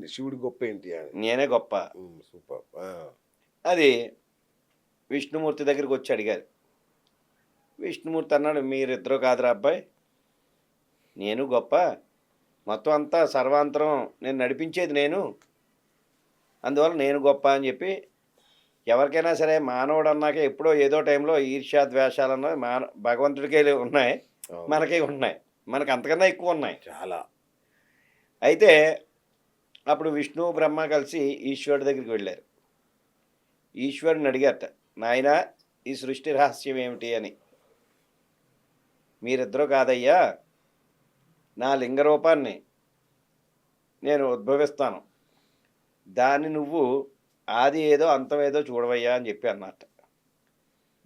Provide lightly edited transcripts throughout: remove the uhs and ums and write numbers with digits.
శివుడి గొప్ప ఏంటి అని. నేనే గొప్ప. సూపర్. ఆ! అది విష్ణుమూర్తి దగ్గరికొచ్చి అడిగారు. విష్ణుమూర్తి అన్నాడు, "మీరిద్దరూ కాదురా అబ్బాయి, నేను గొప్ప. మొత్తం అంతా సర్వాంతరం నేను నడిపించేది నేను. అందువల్ల నేను గొప్ప" అని చెప్పి ఎవరికైనా సరే మానవుడన్నాక ఎప్పుడో ఏదో టైంలో ఈర్ష్య, ద్వేషాలన్నవి భగవంతుడికే ఉన్నాయి. అవును. మనకే ఉన్నాయి. మనకు అంతకన్నా ఎక్కువున్నాయి. చాలా. అయితే అప్పుడు విష్ణు, బ్రహ్మ కలిసి ఈశ్వరుడి దగ్గరికి వెళ్ళారు. ఈశ్వరుడిని అడిగారట, "నాయనా ఈ సృష్టి రహస్యం ఏమిటి" అని. "మీరిద్దరూ కాదయ్యా, నా లింగ రూపాన్ని నేను ఉద్భవిస్తాను. దాన్ని నువ్వు ఆది ఏదో అంతం ఏదో చూడవయ్యా" అని చెప్పి అన్నట్ట.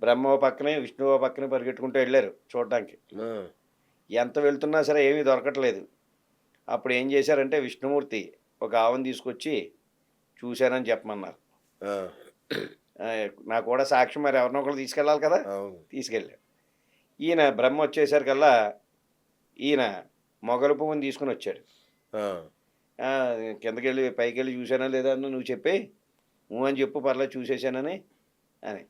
బ్రహ్మ ఓ పక్కనే, విష్ణువు ఓ పక్కనే పరిగెట్టుకుంటూ వెళ్ళారు చూడడానికి. ఆ! ఎంత వెళ్తున్నా సరే ఏమీ దొరకట్లేదు. అప్పుడు ఏం చేశారంటే విష్ణుమూర్తి ఒక ఆవును తీసుకొచ్చి చూశానని చెప్పమన్నారు. ఆ! నా కూడా సాక్ష్యం మరి ఎవరినో ఒకళ్ళు తీసుకెళ్ళాలి కదా! అవును. తీసుకెళ్ళారు. ఈయన బ్రహ్మ వచ్చేసరికల్లా ఈయన మొగలి పువ్వుని తీసుకొనొచ్చాడు. ఆ! కిందకెళ్ళి పైకెళ్ళి చూసానా లేదా అని నువ్వు చెప్పి, అని చెప్పు పర్లేదు చూసేసానని అని.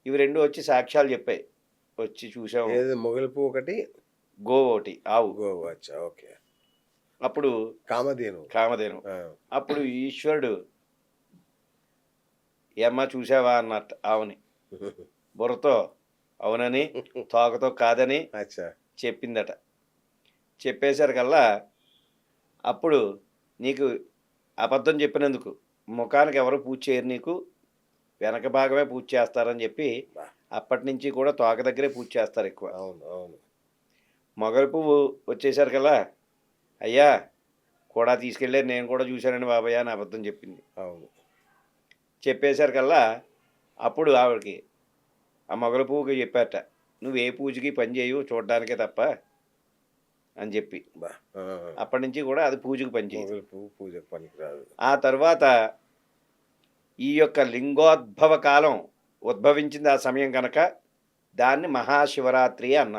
ఇవి 2 వచ్చి సాక్ష్యాలు చెప్పాయి. వచ్చి చూసాము. ఏది మొగలి పువ్వు ఒకటి, గోవు ఒకటి, ఆవు. గోవు. అచ్చా! ఓకే. అప్పుడు కామధేను. కామధేను. ఆ! అప్పుడు ఈశ్వరుడు, "ఏమ్మా చూసావా" అన్నట్ట ఆవుని. బుర్రతో అవునని, తోకతో కాదని అచ్చా! చెప్పిందట. చెప్పేసరికల్లా అప్పుడు నీకు అబద్ధం చెప్పినందుకు ముఖానికి ఎవరు పూజ చేయరు నీకు, వెనక భాగమే పూజ చేస్తారని చెప్పి బా! అప్పటినుంచి కూడా తోక దగ్గరే పూజ చేస్తారు ఎక్కువ. అవును. అవును. మొగలి పువ్వు వచ్చేసరికల్లా, "అయ్యా కూడా తీసుకెళ్ళారు, నేను కూడా చూశానండి బాబయ్య" అని అబద్ధం చెప్పింది. అవును. చెప్పేసరికల్లా అప్పుడు ఆవిడకి ఆ మొగలి పువ్వుకి చెప్పారట, "నువ్వు ఏ పూజకి పని చేయవు చూడడానికే తప్ప" అని చెప్పి. బా! ఆ! అప్పటినుంచి కూడా అది పూజకి పనిచేయదు. మొగలి పువ్వు పూజకు పనికిరాదు. ఆ తరువాత ఈ యొక్క లింగోద్భవ కాలం ఉద్భవించింది ఆ సమయం కనుక దాన్ని మహాశివరాత్రి అన్నారు.